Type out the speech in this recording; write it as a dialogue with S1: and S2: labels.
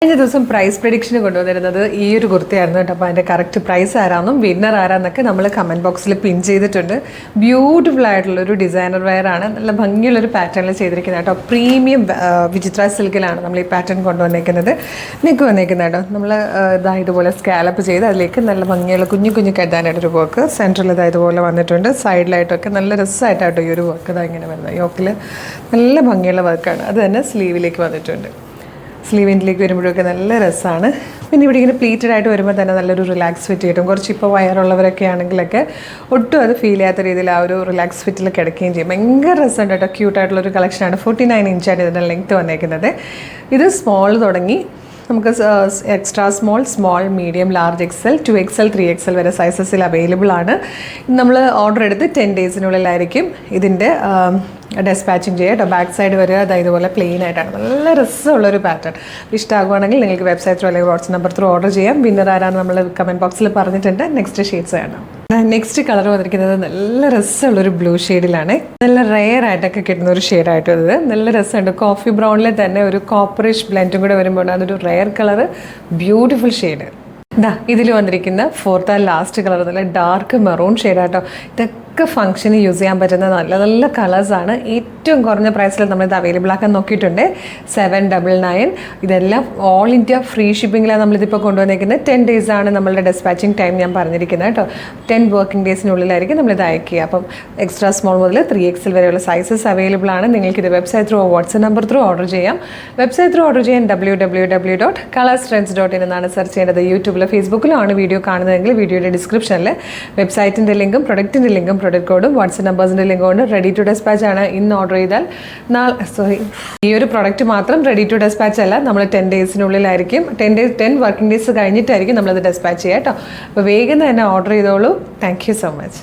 S1: കഴിഞ്ഞ ദിവസം പ്രൈസ് പ്രഡിക്ഷന് കൊണ്ടുവന്നിരുന്നത് ഈ ഒരു കുർത്തിയായിരുന്നു കേട്ടോ. അപ്പോൾ അതിൻ്റെ കറക്റ്റ് പ്രൈസ് ആരാന്നും വിന്നർ ആരാന്നൊക്കെ നമ്മൾ കമൻറ്റ് ബോക്സിൽ പിൻ ചെയ്തിട്ടുണ്ട്. ബ്യൂട്ടിഫുൾ ആയിട്ടുള്ളൊരു ഡിസൈനർ വെയർ ആണ്. നല്ല ഭംഗിയുള്ളൊരു പാറ്റേണിൽ ചെയ്തിരിക്കുന്നത് കേട്ടോ. പ്രീമിയം വിചിത്ര സിൽക്കിലാണ് നമ്മൾ ഈ പാറ്റേൺ കൊണ്ടുവന്നേക്കുന്നത്. നെക്ക് വന്നേക്കുന്നത് കേട്ടോ. നമ്മൾ ഇതുപോലെ സ്കാലപ്പ് ചെയ്ത് അതിലേക്ക് നല്ല ഭംഗിയുള്ള കുഞ്ഞു കുഞ്ഞു കെട്ടാനായിട്ടൊരു വർക്ക് സെൻറ്ററിൽ ഇതുപോലെ വന്നിട്ടുണ്ട്. സൈഡിലായിട്ടൊക്കെ നല്ല രസമായിട്ടാട്ടോ ഈ ഒരു വർക്ക് ഇങ്ങനെ വരുന്നത്. യോക്കിൽ നല്ല ഭംഗിയുള്ള വർക്കാണ്. അത് തന്നെ സ്ലീവിലേക്ക് വന്നിട്ടുണ്ട്. സ്ലീവിൻ്റിലേക്ക് വരുമ്പോഴൊക്കെ നല്ല രസമാണ്. പിന്നെ ഇവിടെ ഇങ്ങനെ പ്ലീറ്റഡ് ആയിട്ട് വരുമ്പോൾ തന്നെ നല്ലൊരു റിലാക്സ് ഫിറ്റ് കിട്ടും. കുറച്ച് ഇപ്പോൾ വയറുള്ളവരൊക്കെ ആണെങ്കിലൊക്കെ ഒട്ടും അത് ഫീൽ ചെയ്യാത്ത രീതിയിൽ ആ ഒരു റിലാക്സ് ഫിറ്റിൽ കിടക്കുകയും ചെയ്യും. ഭയങ്കര രസമുണ്ട് കേട്ടോ. ക്യൂട്ടായിട്ടുള്ളൊരു കളക്ഷനാണ്. 49 ഇഞ്ചാണ് ഇതിൻ്റെ ലെങ്ത്ത് വന്നേക്കുന്നത്. ഇത് സ്മോൾ തുടങ്ങി നമുക്ക് extra small, small, medium, large XL, 2XL, 3XL വരെ സൈസസിൽ അവൈലബിൾ ആണ്. നമ്മൾ ഓർഡർ എടുത്ത് 10 ഡേയ്സിനുള്ളിലായിരിക്കും ഇതിൻ്റെ ഡെസ്പാച്ചിങ് ചെയ്യുക കേട്ടോ. ബാക്ക് സൈഡ് വരിക ഇതുപോലെ പ്ലെയിൻ ആയിട്ടാണ്. നല്ല രസമുള്ളൊരു പാറ്റേൺ. ഇഷ്ടമാകുവാണെങ്കിൽ നിങ്ങൾക്ക് വെബ്സൈറ്റ് ത്രൂ അല്ലെങ്കിൽ വാട്സ്ആപ്പ് നമ്പർ ത്രൂ ഓർഡർ ചെയ്യാം. വിന്നർ ആരാന്ന് നമ്മൾ കമൻറ്റ് ബോക്സിൽ പറഞ്ഞിട്ടുണ്ട്. നെക്സ്റ്റ് ഷെയ്ഡ്സ് കാണാം. നെക്സ്റ്റ് കളർ വന്നിരിക്കുന്നത് നല്ല രസമുള്ളൊരു ബ്ലൂ ഷെയ്ഡിലാണ്. നല്ല റെയർ ആയിട്ടൊക്കെ കിട്ടുന്ന ഒരു ഷെയ്ഡായിട്ട് ഇത് നല്ല രസമുണ്ട്. കോഫി ബ്രൗണിൽ തന്നെ ഒരു കോപ്പറിഷ് ബ്ലെൻഡും കൂടെ വരുമ്പോൾ അതൊരു റെയർ കളർ, ബ്യൂട്ടിഫുൾ ഷെയ്ഡ്. ഇതിൽ വന്നിരിക്കുന്ന ഫോർത്ത് ആൻഡ് ലാസ്റ്റ് കളർ നല്ല ഡാർക്ക് മെറൂൺ ഷെയ്ഡാട്ടോ. ഇതൊക്കെ ഫംഗ്ഷന് യൂസ് ചെയ്യാൻ പറ്റുന്ന നല്ല നല്ല കളേഴ്സാണ്. ഏറ്റവും കുറഞ്ഞ പ്രൈസിൽ നമ്മളിത് അവൈലബിൾ ആക്കാൻ നോക്കിയിട്ടുണ്ട്. 799. ഇതെല്ലാം ഓൾ ഇന്ത്യ ഫ്രീ ഷിപ്പിങ്ങിലാണ് നമ്മളിതിപ്പോൾ കൊണ്ടുവന്നിരിക്കുന്നത്. 10 days ആണ് നമ്മളുടെ ഡെസ്പാച്ചിങ് ടൈം ഞാൻ പറഞ്ഞിരിക്കുന്നത് കേട്ടോ. 10 വർക്കിംഗ് ഡേയ്സിനുള്ളിലായിരിക്കും നമ്മളിത് അയക്കുക. അപ്പം എക്സ്ട്രാ സ്മോൾ മുതൽ 3XL വരെയുള്ള സൈസസ് അവൈലബിൾ ആണ്. നിങ്ങൾക്കിത് website through WhatsApp number through order ചെയ്യാം. വെബ്സൈറ്റ് ത്രൂ ഓർഡർ ചെയ്യാൻ www.colorstrends.in എന്നാണ് സെർച്ച് ചെയ്യേണ്ടത്. യൂട്യൂബിൽ ഫേസ്ബുക്കിലാണ് വീഡിയോ കാണുന്നതെങ്കിൽ വീഡിയോയുടെ ഡിസ്ക്രിപ്ഷനിൽ വെബ്സൈറ്റിൻ്റെ ലിങ്കും പ്രൊഡക്റ്റിൻ്റെ ലിങ്കും പ്രൊഡക്റ്റ് കോഡും വാട്സ്ആപ്പ് നമ്പേഴ്സിൻ്റെ ലിങ്കും കൊണ്ട് റെഡി ടു ഡെസ്പാച്ച് ആണ്. ഇന്ന് ഓർഡർ ചെയ്താൽ ഈ ഒരു പ്രൊഡക്റ്റ് മാത്രം റെഡി ടു ഡെസ്പാച്ച് അല്ല, നമ്മൾ 10 ഡേയ്സിനുള്ളിലായിരിക്കും 10 വർക്കിംഗ് ഡേയ്സ് കഴിഞ്ഞിട്ടായിരിക്കും നമ്മളത് ഡെസ്പാച്ച് ചെയ്യുക കേട്ടോ. അപ്പോൾ വേഗം തന്നെ ഓർഡർ ചെയ്തോളൂ. Thank you so much.